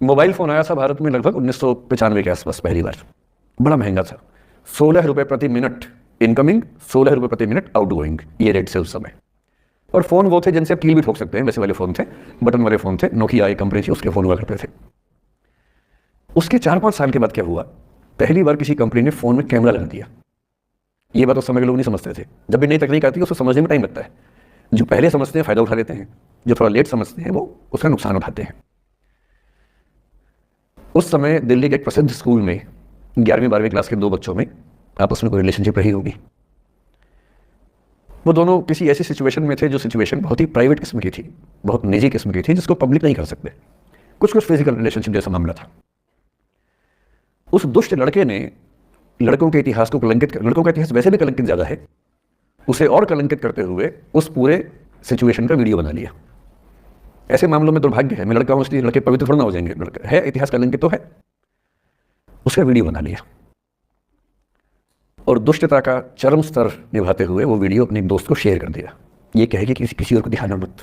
Mobile phone आया था भारत में लगभग 1995 के आसपास पहली बार। बड़ा महंगा था, 16 रुपये प्रति मिनट इनकमिंग, 16 रुपये प्रति मिनट आउटगोइंग, ये रेट से उस समय। और फ़ोन वो थे जिनसे आप कील भी ठोक सकते हैं, वैसे वाले फ़ोन थे, बटन वाले फ़ोन थे, नोकिया एक कंपनी थी, उसके फ़ोन हुआ करते थे। उसके 4-5 साल के बाद क्या हुआ, पहली बार किसी कंपनी ने फ़ोन में कैमरा लगा दिया। ये बात उस समय के लोग नहीं समझते थे। जब भी नई तकनीक आती है उसको समझने में टाइम लगता है। जो पहले समझते हैं फ़ायदा उठा लेते हैं, जो थोड़ा लेट समझते हैं वो उसका नुकसान उठाते हैं। उस समय दिल्ली के एक प्रसिद्ध स्कूल में 11वीं-12वीं क्लास के 2 बच्चों में आपस में कोई रिलेशनशिप रही होगी। वो दोनों किसी ऐसी सिचुएशन में थे जो सिचुएशन बहुत ही प्राइवेट किस्म की थी, बहुत निजी किस्म की थी, जिसको पब्लिक नहीं कर सकते। कुछ फिजिकल रिलेशनशिप जैसा मामला था। उस दुष्ट लड़के ने लड़कों के इतिहास को कलंकित कर, लड़कों का इतिहास वैसे भी कलंकित ज़्यादा है, उसे और कलंकित करते हुए उस पूरे सिचुएशन का वीडियो बना लिया। ऐसे मामलों में दुर्भाग्य है, मैं लड़का हूँ इसलिए लड़के पवित्र थोड़ा ना हो जाएंगे, लड़का है इतिहास कलंकित तो है, उसका वीडियो बना लिया और दुष्टता का चरम स्तर निभाते हुए वो वीडियो अपने एक दोस्त को शेयर कर दिया। ये कहे कि किसी और को दिखाना मत,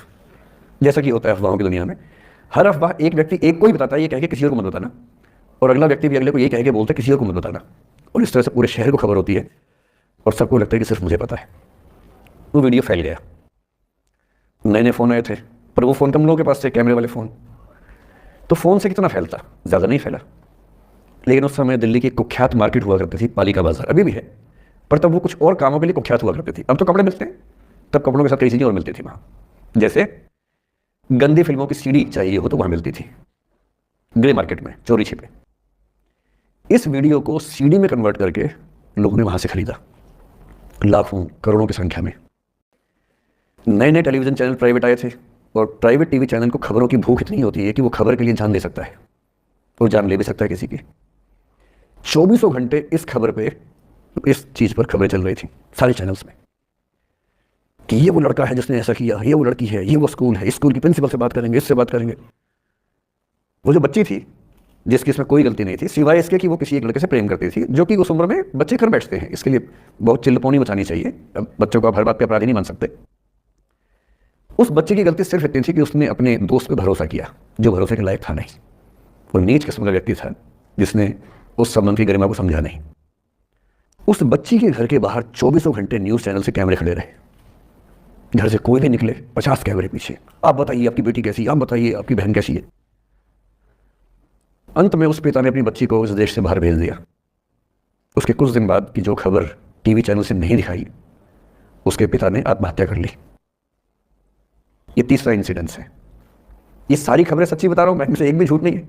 जैसा कि होता है अफवाहों की दुनिया में। हर अफवाह एक व्यक्ति एक को ही बताता है, ये कहे कि किसी और को मत बताना, और अगला व्यक्ति भी अगले को ये कहे कि बोलता है किसी और को मत बताना, और इस तरह से पूरे शहर को खबर होती है और सबको लगता है कि सिर्फ मुझे पता है। वो वीडियो फैल गया। नए नए फ़ोन आए थे, पर वो फ़ोन कम लोगों के पास थे, कैमरे वाले फ़ोन। तो फ़ोन से कितना फैलता, ज़्यादा नहीं फैला। लेकिन उस समय दिल्ली की कुख्यात मार्केट हुआ करती थी, पालिका बाजार, अभी भी है, पर तब वो कुछ और कामों के लिए कुख्यात हुआ करती थी। अब तो कपड़े मिलते हैं, तब कपड़ों के साथ कई चीज़ें और मिलती थी वहाँ। जैसे गंदी फिल्मों की सीडी चाहिए हो तो वहाँ मिलती थी, ग्रे मार्केट में चोरी छिपे। इस वीडियो को सीडी में कन्वर्ट करके लोगों ने वहाँ से खरीदा, लाखों करोड़ों की संख्या में। नए नए टेलीविज़न चैनल प्राइवेट आए थे, और प्राइवेट टीवी चैनल को खबरों की भूख इतनी होती है कि वो खबर के लिए जान दे सकता है और जान ले भी सकता है किसी की। 24 घंटे इस खबर पे, इस चीज़ पर खबरें चल रही थी सारे चैनल्स में कि ये वो लड़का है जिसने ऐसा किया, ये वो लड़की है, ये वो स्कूल है, इस स्कूल की प्रिंसिपल से बात करेंगे, इससे बात करेंगे। वो जो बच्ची थी जिसकी इसमें कोई गलती नहीं थी सिवाय इसके कि वो किसी एक लड़के से प्रेम करती थी, जो कि उस उम्र में बच्चे कर बैठते हैं, इसके लिए बहुत चिल्लपौनी मचानी चाहिए। अब बच्चों को आप हर बात पे अपराधी नहीं मान सकते। उस बच्चे की गलती सिर्फ इतनी थी कि उसने अपने दोस्त पे भरोसा किया जो भरोसे के लायक था नहीं। वो नीच किस्म का व्यक्ति था जिसने उस संबंध की गरिमा को समझा नहीं। उस बच्ची के घर के बाहर 24 घंटे न्यूज़ चैनल से कैमरे खड़े रहे। घर से कोई भी निकले 50 कैमरे पीछे, आप बताइए आपकी बेटी कैसी है, आप बताइए आपकी बहन कैसी है। अंत में उस पिता ने अपनी बच्ची को इस देश से बाहर भेज दिया। उसके कुछ दिन बाद की जो खबर टीवी चैनल से नहीं दिखाई, उसके पिता ने आत्महत्या कर ली। ये तीसरा इंसिडेंस है। ये सारी खबरें सच्ची बता रहा हूं मैं, इनमें से एक भी झूठ नहीं है।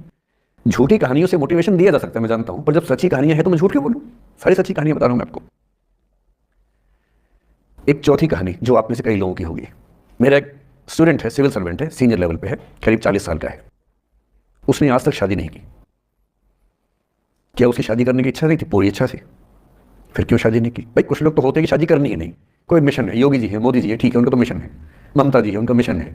झूठी कहानियों से मोटिवेशन दिया जा सकता है, मैं जानता हूं, पर जब सच्ची कहानियां हैं तो मैं झूठ क्यों बोलूं? सारी सच्ची कहानियां बता रहा हूं मैं आपको। एक चौथी कहानी जो आप में से कई लोगों की होगी। मेरा एक स्टूडेंट है, सिविल सर्वेंट है, सीनियर लेवल पे है, करीब 40 साल का है। उसने आज तक शादी नहीं की। क्या उसकी शादी करने की इच्छा नहीं थी? पूरी इच्छा थी। फिर क्यों शादी नहीं की? भाई कुछ लोग तो होते हैं कि शादी करनी ही नहीं, कोई मिशन है, योगी जी है, मोदी जी है, ठीक है, उनका तो मिशन है, ममता जी है, उनका मिशन है।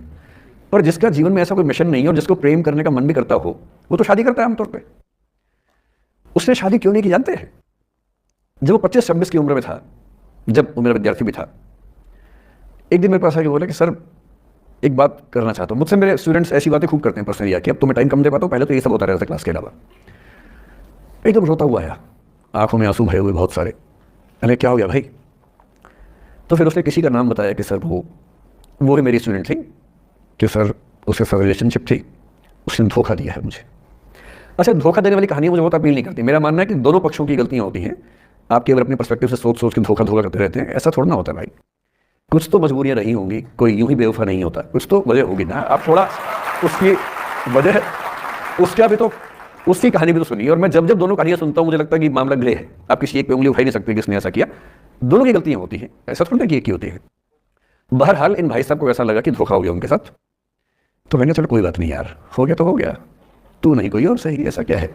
पर जिसका जीवन में ऐसा कोई मिशन नहीं है और जिसको प्रेम करने का मन भी करता हो, वो तो शादी करता है आमतौर पे। उसने शादी क्यों नहीं की जानते हैं? जब वो 25-26 की उम्र में था, जब वो मेरा विद्यार्थी भी था, एक दिन मेरे पास आके बोला कि सर एक बात करना चाहता हूँ। मुझसे मेरे स्टूडेंट्स ऐसी बातें खूब करते हैं पर्सनली आके, अब तो मैं टाइम कम दे पाता हूँ, पहले तो ये सब होता रहता था क्लास के अलावा। एकदम रोता हुआ आया, आंखों में आंसू भरे हुए बहुत सारे। अरे क्या हो गया भाई? तो फिर उसने किसी का नाम बताया कि सर वो ही मेरी स्टूडेंट थी, कि सर उसके साथ रिलेशनशिप थी, उसने धोखा दिया है मुझे। अच्छा, धोखा देने वाली कहानी मुझे बहुत अपील नहीं करती। मेरा मानना है कि दोनों पक्षों की गलतियां होती हैं। आप केवल अपने पर्सपेक्टिव से सोच सोच के धोखा करते रहते हैं, ऐसा थोड़ा ना होता भाई। कुछ तो मजबूरियां रही होंगी, कोई यूं ही बेवफा नहीं होता, कुछ तो वजह होगी ना। आप थोड़ा उसकी वजह, उसका भी तो, उसकी कहानी भी तो सुनिए। और मैं जब जब दोनों कहानियां सुनता हूं मुझे लगता है कि मामला ग्रे है। आप किसी एक पे उंगली उठाई नहीं सकते किसने ऐसा किया, दोनों की गलतियां होती हैं, ऐसा थोड़ा कि एक ही होती है। बहरहाल इन भाई साहब को ऐसा लगा कि धोखा हो गया उनके साथ, तो मैंने चलो कोई बात नहीं यार, हो गया तो हो गया, तू नहीं कोई और सही, ऐसा क्या है।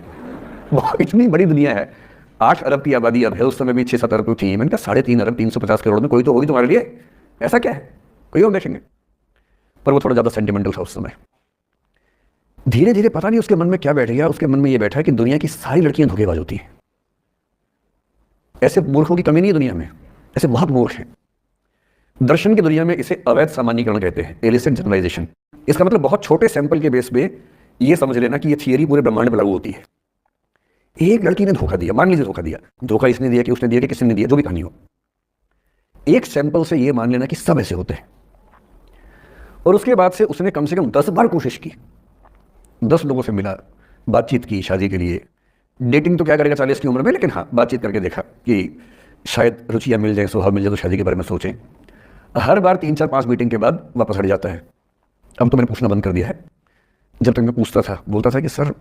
वो इतनी बड़ी दुनिया है, 8 अरब की आबादी अब है, उस समय भी 6-7 अरब थी। मैंने कहा 3.5 अरब 350 करोड़ में कोई तो होगी तुम्हारे लिए, ऐसा क्या है, कोई और देखेंगे। पर वो थोड़ा ज़्यादा सेंटिमेंटल था उस समय। धीरे धीरे पता नहीं उसके मन में क्या बैठ गया, उसके मन में ये बैठा कि दुनिया की सारी लड़कियां धोखेबाज होती हैं। ऐसे मूर्खों की कमी नहीं है दुनिया में, ऐसे बहुत मूर्ख हैं। दर्शन की दुनिया में इसे अवैध सामान्यीकरण कहते हैं, इलिसिट जनरलाइजेशन। इसका मतलब बहुत छोटे सैंपल के बेस पे ये समझ लेना कि ये थियरी पूरे ब्रह्मांड पर लागू होती है। एक लड़की ने धोखा दिया, मान लीजिए धोखा दिया, धोखा इसने दिया कि उसने दिया कि किसी ने दिया, जो भी कहानी हो, एक सैंपल से ये मान लेना कि सब ऐसे होते हैं, और उसके बाद से उसने कम से कम 10 बार कोशिश की, 10 लोगों से मिला, बातचीत की शादी के लिए। डेटिंग तो क्या करेगा 40 की उम्र में, लेकिन हाँ बातचीत करके देखा कि शायद रुचियाँ मिल जाए, स्वभाव मिल जाए, तो शादी के बारे में सोचें। हर बार 3-4-5 मीटिंग के बाद वापस हट जाता है। अब तो मैंने पूछना बंद कर दिया है। जब तक मैं पूछता था, बोलता था कि सर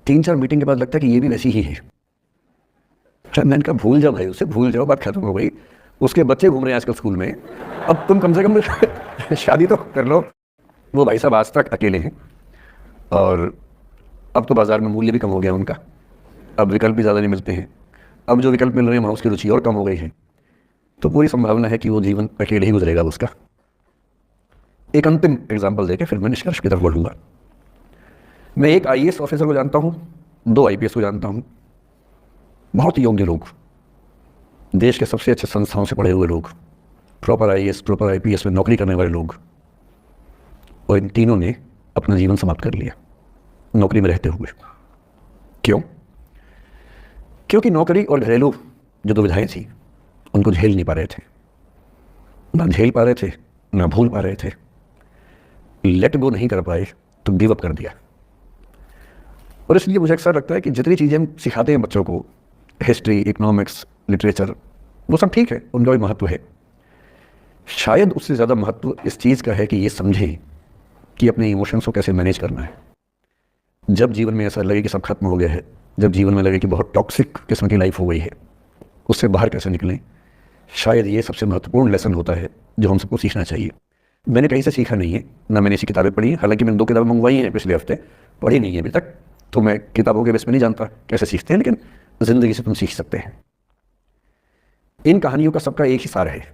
3-4 मीटिंग के बाद लगता है कि ये भी वैसी ही है। मैंने कहा भूल जाओ भाई, उसे भूल जाओ, बात खत्म हो गई। उसके बच्चे घूम रहे हैं आजकल स्कूल में, अब तुम कम से कम शादी तो कर लो। वो भाई साहब आज तक अकेले हैं, और अब तो बाज़ार में मूल्य भी कम हो गया उनका, अब विकल्प भी ज़्यादा नहीं मिलते हैं। अब जो विकल्प मिल रहे हैं वहाँ उसकी रुचि और कम हो गई है। तो पूरी संभावना है कि वो जीवन अकेले ही गुजरेगा उसका। एक अंतिम एग्जाम्पल देके फिर मैं निष्कर्ष की तरफ बढ़ूंगा। मैं एक IAS ऑफिसर को जानता हूँ, 2 IPS को जानता हूँ, बहुत ही योग्य लोग, देश के सबसे अच्छे संस्थाओं से पढ़े हुए लोग, प्रॉपर IAS प्रॉपर IPS में नौकरी करने वाले लोग, और इन तीनों ने अपना जीवन समाप्त कर लिया नौकरी में रहते हुए। क्यों? क्योंकि नौकरी और घरेलू जो दुविधाएं थी उनको झेल नहीं पा रहे थे, ना झेल पा रहे थे, ना भूल पा रहे थे, लेट गो नहीं कर पाए, तो गिव अप कर दिया। और इसलिए मुझे अक्सर लगता है कि जितनी चीज़ें हम सिखाते हैं बच्चों को, हिस्ट्री, इकोनॉमिक्स, लिटरेचर, वो सब ठीक है, उनका भी महत्व है। शायद उससे ज़्यादा महत्व इस चीज़ का है कि ये समझें कि अपने इमोशंस को कैसे मैनेज करना है। जब जीवन में ऐसा लगे कि सब खत्म हो गया है, जब जीवन में लगे कि बहुत टॉक्सिक किस्म की लाइफ हो गई है, उससे बाहर कैसे निकलें, शायद ये सबसे महत्वपूर्ण लेसन होता है जो हम सबको सीखना चाहिए। मैंने कहीं से सीखा नहीं है, ना मैंने ऐसी किताबें पढ़ी हैं, हालांकि मैंने 2 किताबें मंगवाई हैं पिछले हफ्ते, पढ़ी नहीं है अभी तक, तो मैं किताबों के बेस में नहीं जानता कैसे सीखते हैं, लेकिन ज़िंदगी से तुम सीख सकते हैं। इन कहानियों का सबका एक ही सार है,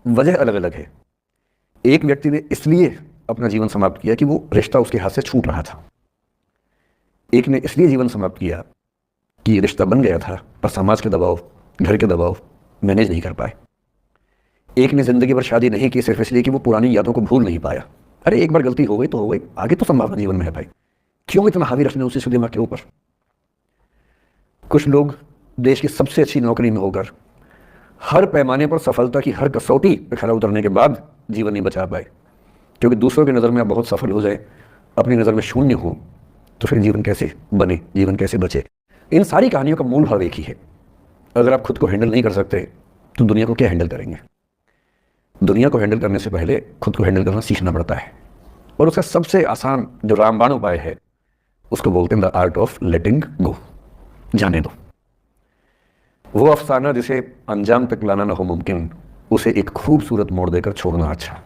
वजह अलग अलग है। एक व्यक्ति ने इसलिए अपना जीवन समाप्त किया कि वो रिश्ता उसके हाथ से छूट रहा था, एक ने इसलिए जीवन समाप्त किया कि ये रिश्ता बन गया था पर समाज के दबाव, घर के दबाव मैनेज नहीं कर पाए। एक ने जिंदगी भर शादी नहीं की सिर्फ इसलिए कि वो पुरानी यादों को भूल नहीं पाया। अरे एक बार गलती हो गई तो हो गई, आगे तो संभावना जीवन में है भाई, क्यों इतना हावी रखने उसी से दिमाग के ऊपर। कुछ लोग देश की सबसे अच्छी नौकरी में होकर हर पैमाने पर सफलता की हर कसौटी पर खरा उतरने के बाद जीवन नहीं बचा पाए, क्योंकि दूसरों की नज़र में आप बहुत सफल हो जाए, अपनी नज़र में शून्य हो, तो फिर जीवन कैसे बने, जीवन कैसे बचे। इन सारी कहानियों का मूल भाव एक ही है, अगर आप खुद को हैंडल नहीं कर सकते तो दुनिया को क्या हैंडल करेंगे। दुनिया को हैंडल करने से पहले खुद को हैंडल करना सीखना पड़ता है, और उसका सबसे आसान जो रामबाण उपाय है उसको बोलते हैं द आर्ट ऑफ लेटिंग गो, जाने दो। वो अफसाना जिसे अंजाम तक लाना ना हो मुमकिन, उसे एक खूबसूरत मोड़ देकर छोड़ना अच्छा।